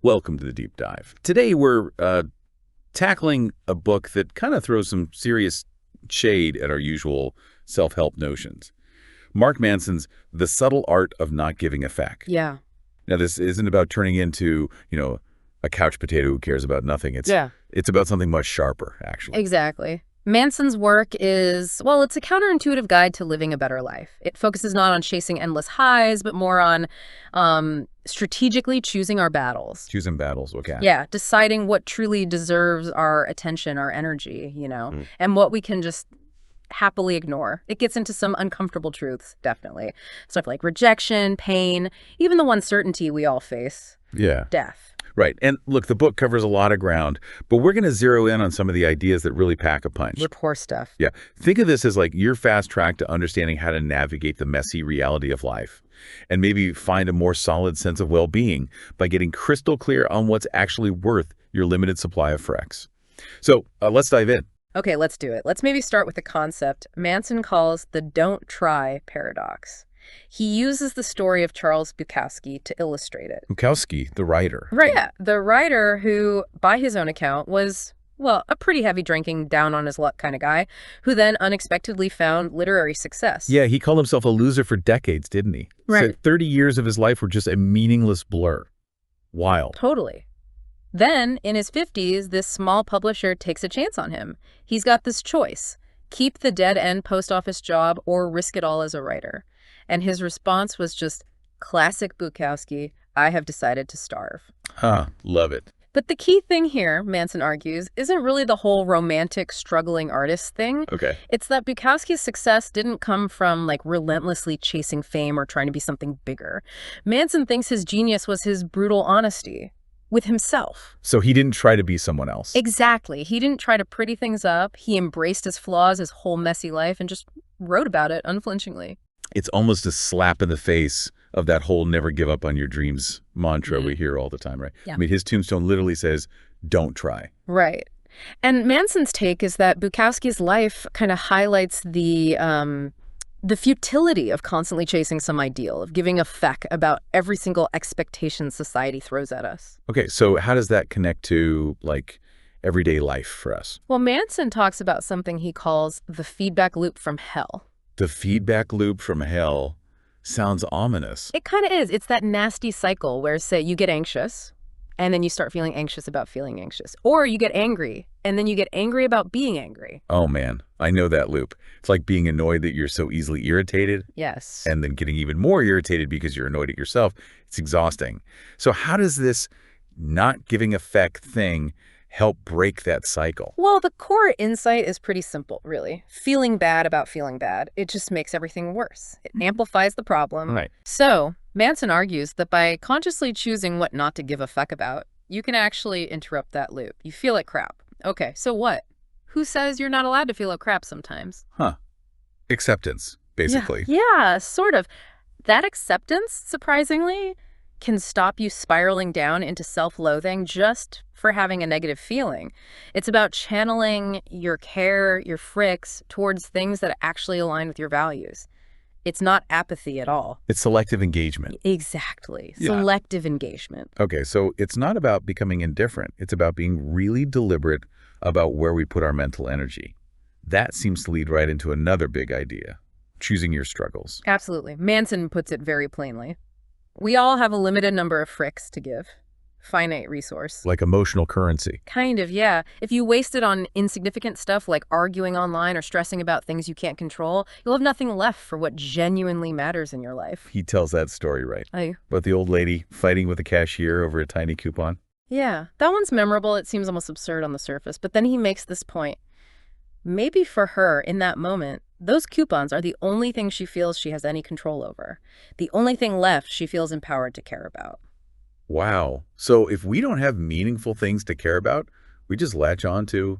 Welcome to the Deep Dive. Today we're tackling a book that kind of throws some serious shade at our usual self-help notions. Mark Manson's The Subtle Art of Not Giving a Feck. Yeah. Now, this isn't about turning into, a couch potato who cares about nothing. It's about something much sharper, actually. Exactly. Manson's work is, well, it's a counterintuitive guide to living a better life. It focuses not on chasing endless highs, but more on strategically choosing our battles. Choosing battles, okay. Yeah, deciding what truly deserves our attention, our energy, and what we can just happily ignore. It gets into some uncomfortable truths, definitely. Stuff like rejection, pain, even the one certainty we all face. Yeah. Death. Right. And look, the book covers a lot of ground, but we're going to zero in on some of the ideas that really pack a punch. Rapport stuff. Yeah. Think of this as like your fast track to understanding how to navigate the messy reality of life and maybe find a more solid sense of well-being by getting crystal clear on what's actually worth your limited supply of frecks. So let's dive in. Okay, let's do it. Let's maybe start with a concept Manson calls the don't try paradox. He uses the story of Charles Bukowski to illustrate it. Bukowski, the writer. Right. Yeah, the writer who, by his own account, was, well, a pretty heavy drinking, down on his luck kind of guy, who then unexpectedly found literary success. Yeah, he called himself a loser for decades, didn't he? Right. So 30 years of his life were just a meaningless blur. Wild. Totally. Then, in his 50s, this small publisher takes a chance on him. He's got this choice: keep the dead-end post office job or risk it all as a writer. And his response was just, classic Bukowski, I have decided to starve. Love it. But the key thing here, Manson argues, isn't really the whole romantic, struggling artist thing. Okay. It's that Bukowski's success didn't come from, relentlessly chasing fame or trying to be something bigger. Manson thinks his genius was his brutal honesty with himself. So he didn't try to be someone else. Exactly. He didn't try to pretty things up. He embraced his flaws, his whole messy life, and just wrote about it unflinchingly. It's almost a slap in the face of that whole never give up on your dreams mantra we hear all the time, right? Yeah. I mean, his tombstone literally says, don't try. Right. And Manson's take is that Bukowski's life kind of highlights the futility of constantly chasing some ideal, of giving a feck about every single expectation society throws at us. Okay, so how does that connect to, everyday life for us? Well, Manson talks about something he calls the feedback loop from hell. The feedback loop from hell sounds ominous. It kind of is. It's that nasty cycle where, say, you get anxious, and then you start feeling anxious about feeling anxious. Or you get angry, and then you get angry about being angry. Oh, man, I know that loop. It's like being annoyed that you're so easily irritated. Yes. And then getting even more irritated because you're annoyed at yourself. It's exhausting. So how does this not giving a feck thing help break that cycle? Well, the core insight is pretty simple, really. Feeling bad about feeling bad. It just makes everything worse. It amplifies the problem. Right. So, Manson argues that by consciously choosing what not to give a fuck about, you can actually interrupt that loop. You feel like crap. Okay, so what? Who says you're not allowed to feel like crap sometimes? Acceptance, basically. Yeah, sort of. That acceptance, surprisingly, can stop you spiraling down into self-loathing just for having a negative feeling. It's about channeling your care, your fricks, towards things that actually align with your values. It's not apathy at all. It's selective engagement. Exactly. Yeah. Selective engagement. Okay, so it's not about becoming indifferent. It's about being really deliberate about where we put our mental energy. That seems to lead right into another big idea: choosing your struggles. Absolutely. Manson puts it very plainly. We all have a limited number of fricks to give. Finite resource. Like emotional currency. Kind of, yeah. If you waste it on insignificant stuff like arguing online or stressing about things you can't control, you'll have nothing left for what genuinely matters in your life. He tells that story right. Oh, About the old lady fighting with the cashier over a tiny coupon. yeah. That one's memorable. It seems almost absurd on the surface. But then he makes this point. Maybe for her, in that moment, those coupons are the only thing she feels she has any control over. The only thing left she feels empowered to care about. Wow. So if we don't have meaningful things to care about, we just latch on to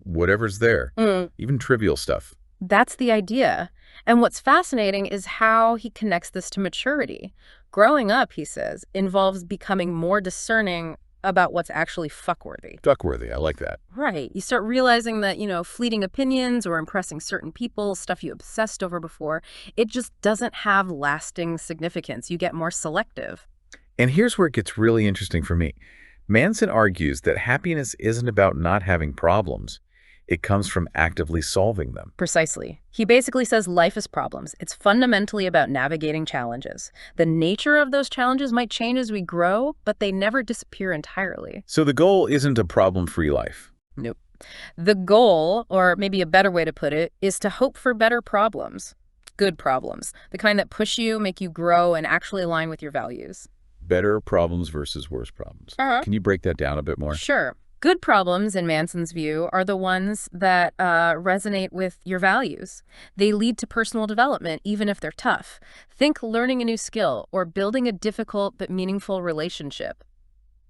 whatever's there, even trivial stuff. That's the idea. And what's fascinating is how he connects this to maturity. Growing up, he says, involves becoming more discerning about what's actually fuckworthy. Duckworthy, I like that. Right. You start realizing that, fleeting opinions or impressing certain people, stuff you obsessed over before, it just doesn't have lasting significance. You get more selective. And here's where it gets really interesting for me. Manson argues that happiness isn't about not having problems. It comes from actively solving them. Precisely. He basically says life is problems. It's fundamentally about navigating challenges. The nature of those challenges might change as we grow, but they never disappear entirely. So the goal isn't a problem-free life. Nope. The goal, or maybe a better way to put it, is to hope for better problems. Good problems. The kind that push you, make you grow, and actually align with your values. Better problems versus worse problems. Can you break that down a bit more? Sure. Good problems, in Manson's view, are the ones that resonate with your values. They lead to personal development, even if they're tough. Think learning a new skill or building a difficult but meaningful relationship.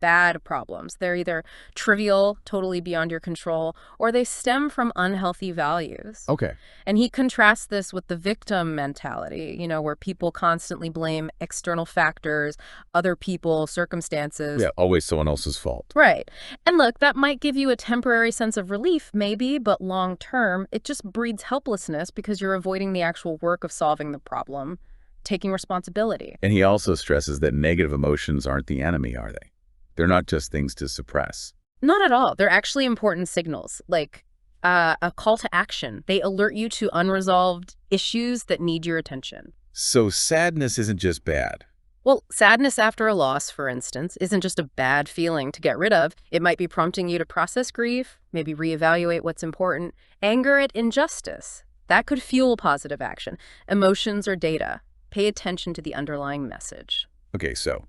Bad problems. They're either trivial, totally beyond your control, or they stem from unhealthy values. Okay. And he contrasts this with the victim mentality, where people constantly blame external factors, other people, circumstances. Yeah, always someone else's fault. Right. And look, that might give you a temporary sense of relief, maybe, but long term, it just breeds helplessness because you're avoiding the actual work of solving the problem, taking responsibility. And he also stresses that negative emotions aren't the enemy, are they? They're not just things to suppress. Not at all. They're actually important signals, like a call to action. They alert you to unresolved issues that need your attention. So sadness isn't just bad. Well, sadness after a loss, for instance, isn't just a bad feeling to get rid of. It might be prompting you to process grief, maybe reevaluate what's important, anger at injustice. That could fuel positive action. Emotions or data. Pay attention to the underlying message. Okay, so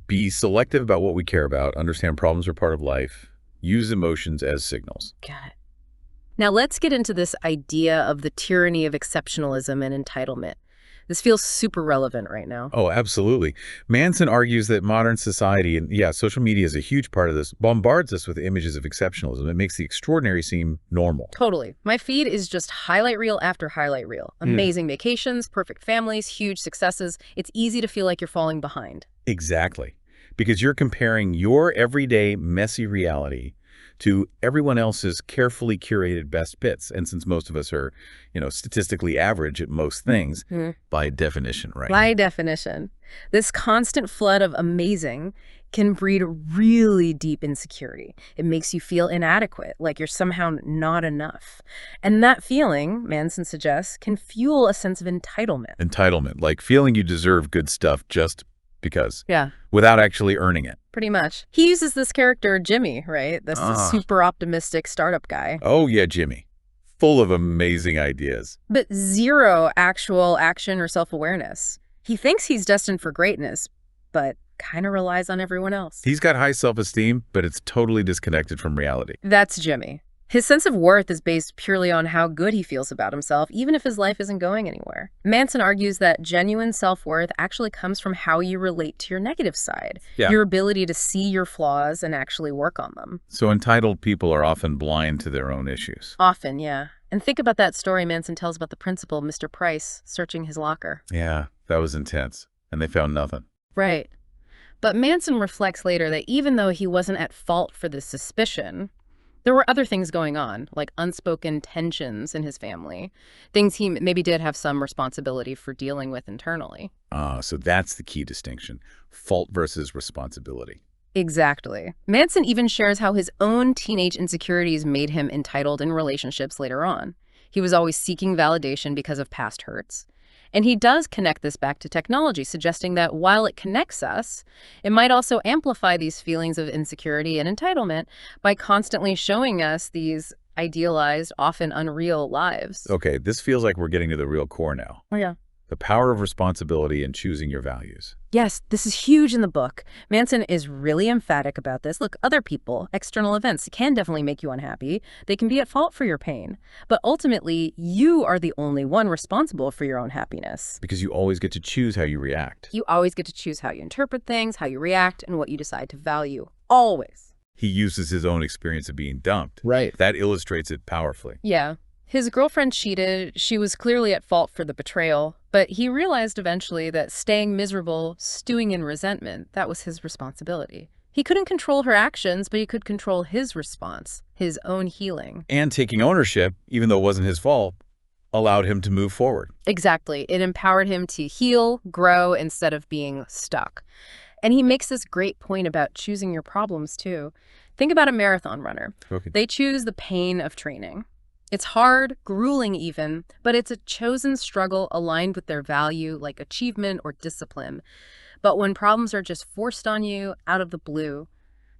be selective about what we care about, understand problems are part of life, use emotions as signals. Got it. Now let's get into this idea of the tyranny of exceptionalism and entitlement. This feels super relevant right now. Oh, absolutely. Manson argues that modern society, and yeah, social media is a huge part of this, bombards us with images of exceptionalism. It makes the extraordinary seem normal. Totally. My feed is just highlight reel after highlight reel. Amazing vacations, perfect families, huge successes. It's easy to feel like you're falling behind. Exactly. Because you're comparing your everyday messy reality to everyone else's carefully curated best bits. And since most of us are, statistically average at most things, by definition, right? By definition, this constant flood of amazing can breed really deep insecurity. It makes you feel inadequate, like you're somehow not enough. And that feeling, Manson suggests, can fuel a sense of entitlement. Entitlement, like feeling you deserve good stuff just because. Yeah. Without actually earning it. Pretty much. He uses this character, Jimmy, right? This super optimistic startup guy. Oh, yeah, Jimmy. Full of amazing ideas. But zero actual action or self-awareness. He thinks he's destined for greatness, but kind of relies on everyone else. He's got high self-esteem, but it's totally disconnected from reality. That's Jimmy. His sense of worth is based purely on how good he feels about himself, even if his life isn't going anywhere. Manson argues that genuine self-worth actually comes from how you relate to your negative side, your ability to see your flaws and actually work on them. So entitled people are often blind to their own issues. Often, yeah. And think about that story Manson tells about the principal, Mr. Price, searching his locker. Yeah, that was intense. And they found nothing. Right. But Manson reflects later that even though he wasn't at fault for this suspicion, there were other things going on, like unspoken tensions in his family, things he maybe did have some responsibility for dealing with internally. So that's the key distinction, fault versus responsibility. Exactly. Manson even shares how his own teenage insecurities made him entitled in relationships later on. He was always seeking validation because of past hurts. And he does connect this back to technology, suggesting that while it connects us, it might also amplify these feelings of insecurity and entitlement by constantly showing us these idealized, often unreal lives. Okay, this feels like we're getting to the real core now. Oh, yeah. The power of responsibility and choosing your values. Yes, this is huge in the book. Manson is really emphatic about this. Look, other people, external events can definitely make you unhappy. They can be at fault for your pain. But ultimately, you are the only one responsible for your own happiness. Because you always get to choose how you react. You always get to choose how you interpret things, how you react, and what you decide to value. Always. He uses his own experience of being dumped. Right. That illustrates it powerfully. Yeah. His girlfriend cheated. She was clearly at fault for the betrayal. But he realized eventually that staying miserable, stewing in resentment, that was his responsibility. He couldn't control her actions, but he could control his response, his own healing. And taking ownership, even though it wasn't his fault, allowed him to move forward. Exactly. It empowered him to heal, grow, instead of being stuck. And he makes this great point about choosing your problems, too. Think about a marathon runner. Okay. They choose the pain of training. It's hard, grueling even, but it's a chosen struggle aligned with their value, like achievement or discipline. But when problems are just forced on you out of the blue,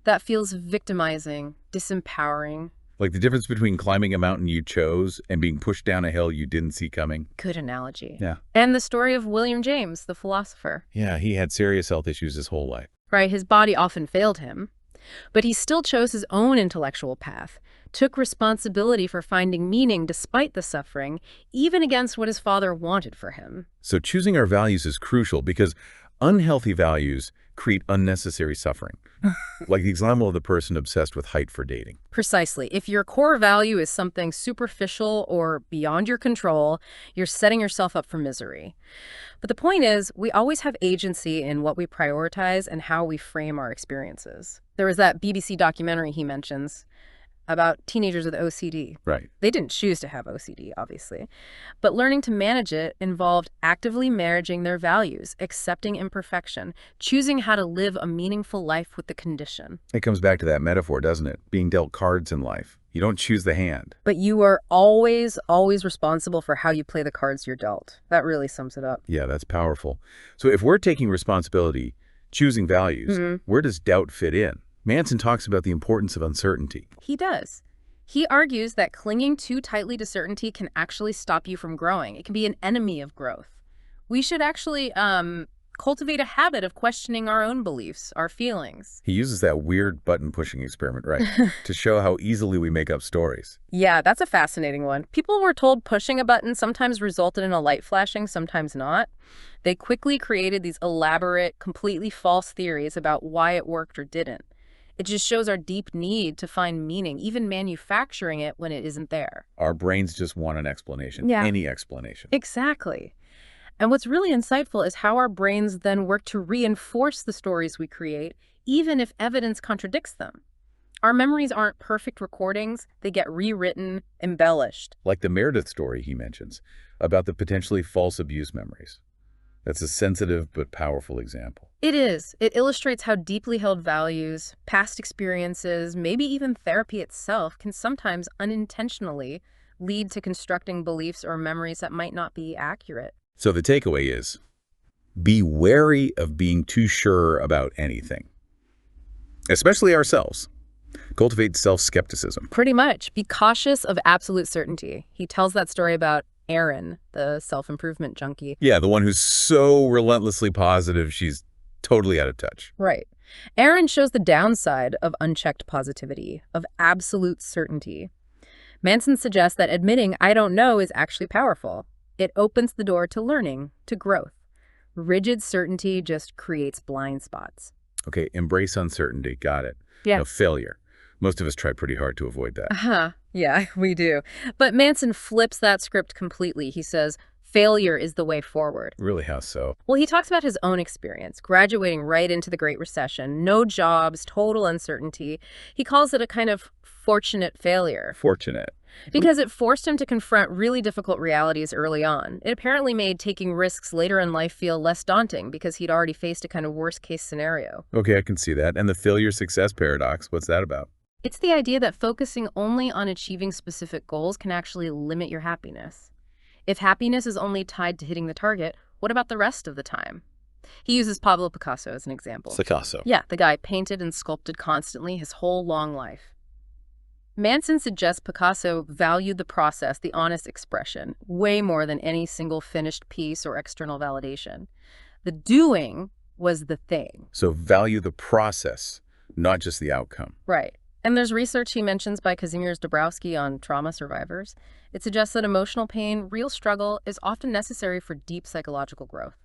that feels victimizing, disempowering. Like the difference between climbing a mountain you chose and being pushed down a hill you didn't see coming. Good analogy. Yeah. And the story of William James, the philosopher. Yeah, he had serious health issues his whole life. Right, his body often failed him. But he still chose his own intellectual path, took responsibility for finding meaning despite the suffering, even against what his father wanted for him. So choosing our values is crucial because unhealthy values create unnecessary suffering. Like the example of the person obsessed with height for dating. Precisely. If your core value is something superficial or beyond your control, you're setting yourself up for misery. But the point is, we always have agency in what we prioritize and how we frame our experiences. There was that BBC documentary he mentions about teenagers with OCD. Right. They didn't choose to have OCD, obviously. But learning to manage it involved actively managing their values, accepting imperfection, choosing how to live a meaningful life with the condition. It comes back to that metaphor, doesn't it? Being dealt cards in life. You don't choose the hand. But you are always, always responsible for how you play the cards you're dealt. That really sums it up. Yeah, that's powerful. So if we're taking responsibility, choosing values, where does doubt fit in? Manson talks about the importance of uncertainty. He does. He argues that clinging too tightly to certainty can actually stop you from growing. It can be an enemy of growth. We should actually cultivate a habit of questioning our own beliefs, our feelings. He uses that weird button-pushing experiment, right, to show how easily we make up stories. Yeah, that's a fascinating one. People were told pushing a button sometimes resulted in a light flashing, sometimes not. They quickly created these elaborate, completely false theories about why it worked or didn't. It just shows our deep need to find meaning, even manufacturing it when it isn't there. Our brains just want an explanation, Yeah. any explanation. Exactly. And what's really insightful is how our brains then work to reinforce the stories we create, even if evidence contradicts them. Our memories aren't perfect recordings. They get rewritten, embellished. Like the Meredith story he mentions about the potentially false abuse memories. That's a sensitive but powerful example. It is. It illustrates how deeply held values, past experiences, maybe even therapy itself can sometimes unintentionally lead to constructing beliefs or memories that might not be accurate. So the takeaway is, be wary of being too sure about anything, especially ourselves. Cultivate self-skepticism. Pretty much. Be cautious of absolute certainty. He tells that story about Erin, the self-improvement junkie. Yeah, the one who's so relentlessly positive she's totally out of touch. Right. Erin shows the downside of unchecked positivity, of absolute certainty. Manson suggests that admitting I don't know is actually powerful. It opens the door to learning, to growth. Rigid certainty just creates blind spots. Okay, embrace uncertainty. Got it. Yeah. No, failure. Most of us try pretty hard to avoid that. Uh-huh. Yeah, we do. But Manson flips that script completely. He says, failure is the way forward. Really, how so? Well, he talks about his own experience, graduating right into the Great Recession, no jobs, total uncertainty. He calls it a kind of fortunate failure. Fortunate. Because it forced him to confront really difficult realities early on. It apparently made taking risks later in life feel less daunting because he'd already faced a kind of worst-case scenario. Okay, I can see that. And the failure-success paradox, what's that about? It's the idea that focusing only on achieving specific goals can actually limit your happiness. If happiness is only tied to hitting the target, what about the rest of the time? He uses Pablo Picasso as an example. Picasso. Yeah, the guy painted and sculpted constantly his whole long life. Manson suggests Picasso valued the process, the honest expression, way more than any single finished piece or external validation. The doing was the thing. So value the process, not just the outcome. Right. And there's research he mentions by Kazimierz Dabrowski on trauma survivors. It suggests that emotional pain, real struggle, is often necessary for deep psychological growth.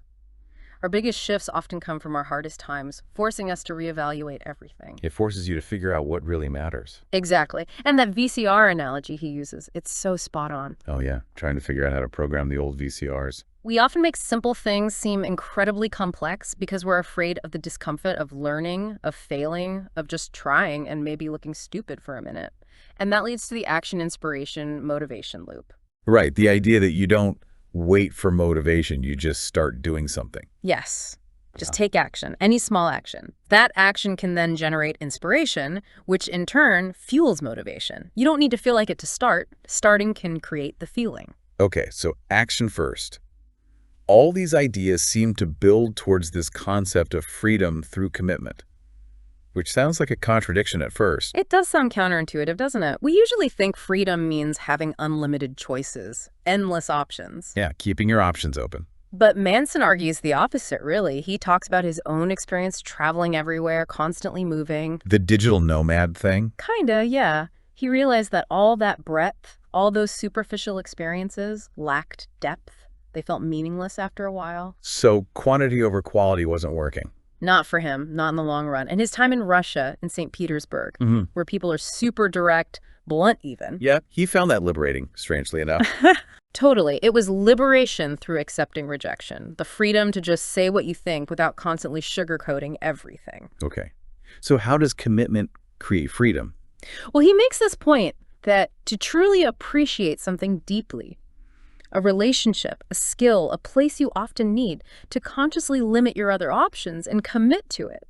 Our biggest shifts often come from our hardest times, forcing us to reevaluate everything. It forces you to figure out what really matters. Exactly. And that VCR analogy he uses, it's so spot on. Oh yeah, trying to figure out how to program the old VCRs. We often make simple things seem incredibly complex because we're afraid of the discomfort of learning, of failing, of just trying and maybe looking stupid for a minute. And that leads to the action, inspiration, motivation loop. Right, the idea that you don't wait for motivation, you just start doing something. Yes. Just Wow. take action, any small action. That action can then generate inspiration, which in turn fuels motivation. You don't need to feel like it to start. Starting can create the feeling. Okay, so action first. All these ideas seem to build towards this concept of freedom through commitment, which sounds like a contradiction at first. It does sound counterintuitive, doesn't it? We usually think freedom means having unlimited choices, endless options. Yeah, keeping your options open. But Manson argues the opposite, really. He talks about his own experience traveling everywhere, constantly moving. The digital nomad thing? Kinda, yeah. He realized that all that breadth, all those superficial experiences, lacked depth. They felt meaningless after a while. So quantity over quality wasn't working. Not for him, not in the long run. And his time in Russia, in St. Petersburg, where people are super direct, blunt even. Yeah, he found that liberating, strangely enough. Totally. It was liberation through accepting rejection. The freedom to just say what you think without constantly sugarcoating everything. Okay. So how does commitment create freedom? Well, he makes this point that to truly appreciate something deeply, a relationship, a skill, a place you often need, to consciously limit your other options and commit to it.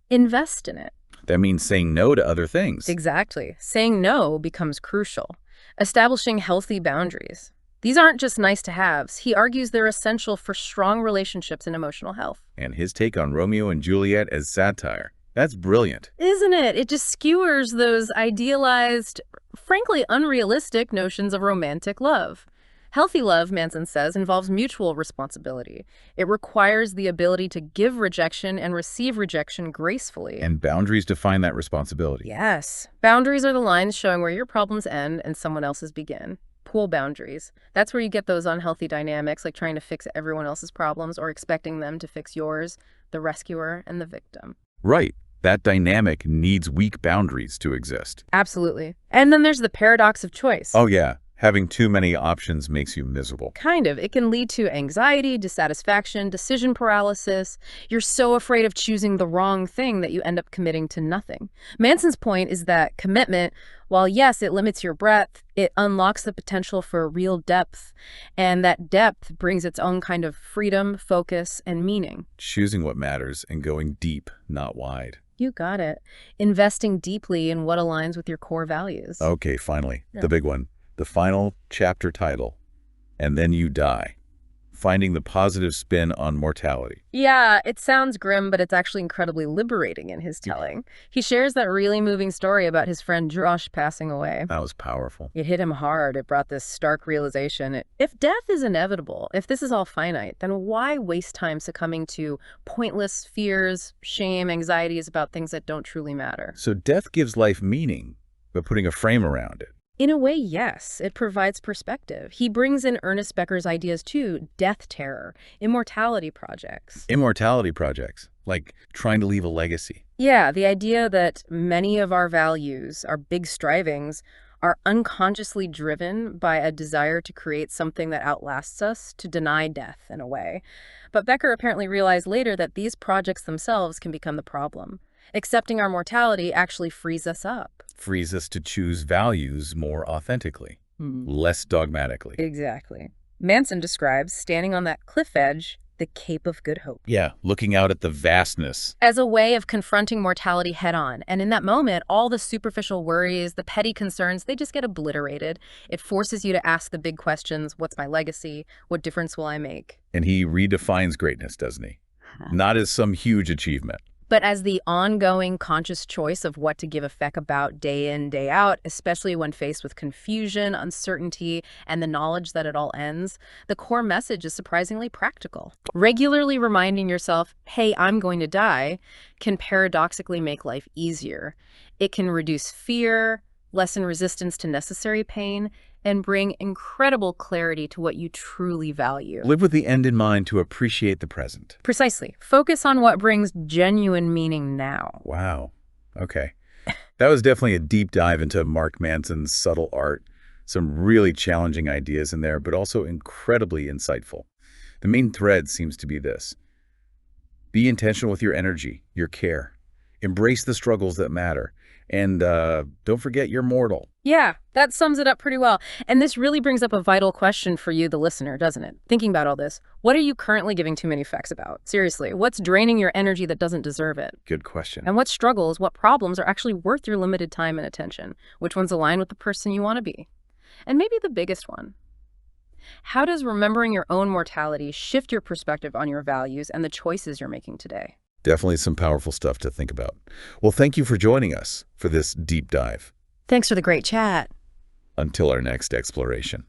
Invest in it. That means saying no to other things. Exactly. Saying no becomes crucial. Establishing healthy boundaries. These aren't just nice to haves. He argues they're essential for strong relationships and emotional health. And his take on Romeo and Juliet as satire. That's brilliant. Isn't it? It just skewers those idealized, frankly unrealistic notions of romantic love. Healthy love, Manson says, involves mutual responsibility. It requires the ability to give rejection and receive rejection gracefully. And boundaries define that responsibility. Yes. Boundaries are the lines showing where your problems end and someone else's begin. Pool boundaries. That's where you get those unhealthy dynamics, like trying to fix everyone else's problems or expecting them to fix yours, the rescuer and the victim. Right. That dynamic needs weak boundaries to exist. Absolutely. And then there's the paradox of choice. Oh, yeah. Having too many options makes you miserable. Kind of. It can lead to anxiety, dissatisfaction, decision paralysis. You're so afraid of choosing the wrong thing that you end up committing to nothing. Manson's point is that commitment, while yes, it limits your breadth, it unlocks the potential for real depth. And that depth brings its own kind of freedom, focus, and meaning. Choosing what matters and going deep, not wide. You got it. Investing deeply in what aligns with your core values. Okay, finally, Yeah. the big one. The final chapter title, And Then You Die. Finding the positive spin on mortality. Yeah, it sounds grim, but it's actually incredibly liberating in his telling. He shares that really moving story about his friend Josh passing away. That was powerful. It hit him hard. It brought this stark realization. If death is inevitable, if this is all finite, then why waste time succumbing to pointless fears, shame, anxieties about things that don't truly matter? So death gives life meaning, but putting a frame around it. In a way, yes. It provides perspective. He brings in Ernest Becker's ideas too: death terror, immortality projects. Immortality projects, like trying to leave a legacy. Yeah, the idea that many of our values, our big strivings, are unconsciously driven by a desire to create something that outlasts us, to deny death in a way. But Becker apparently realized later that these projects themselves can become the problem. Accepting our mortality actually frees us up. Frees us to choose values more authentically, less dogmatically. Exactly. Manson describes standing on that cliff edge, the Cape of Good Hope, Yeah, looking out at the vastness. as a way of confronting mortality head on. And in that moment, all the superficial worries, the petty concerns, they just get obliterated. It forces you to ask the big questions. What's my legacy? What difference will I make? And he redefines greatness, doesn't he? Not as some huge achievement. But as the ongoing conscious choice of what to give a feck about day in, day out, especially when faced with confusion, uncertainty, and the knowledge that it all ends, the core message is surprisingly practical. Regularly reminding yourself, hey, I'm going to die, can paradoxically make life easier. It can reduce fear, lessen resistance to necessary pain, and bring incredible clarity to what you truly value. Live with the end in mind to appreciate the present. Precisely. Focus on what brings genuine meaning now. Wow. Okay. That was definitely a deep dive into Mark Manson's subtle art. Some really challenging ideas in there, but also incredibly insightful. The main thread seems to be this: be intentional with your energy, your care. Embrace the struggles that matter. And don't forget you're mortal. Yeah, that sums it up pretty well. And this really brings up a vital question for you, the listener, doesn't it? Thinking about all this, what are you currently giving too many fucks about? Seriously, what's draining your energy that doesn't deserve it? Good question. And what struggles, what problems are actually worth your limited time and attention? Which ones align with the person you want to be? And maybe the biggest one. How does remembering your own mortality shift your perspective on your values and the choices you're making today? Definitely some powerful stuff to think about. Well, thank you for joining us for this deep dive. Thanks for the great chat. Until our next exploration.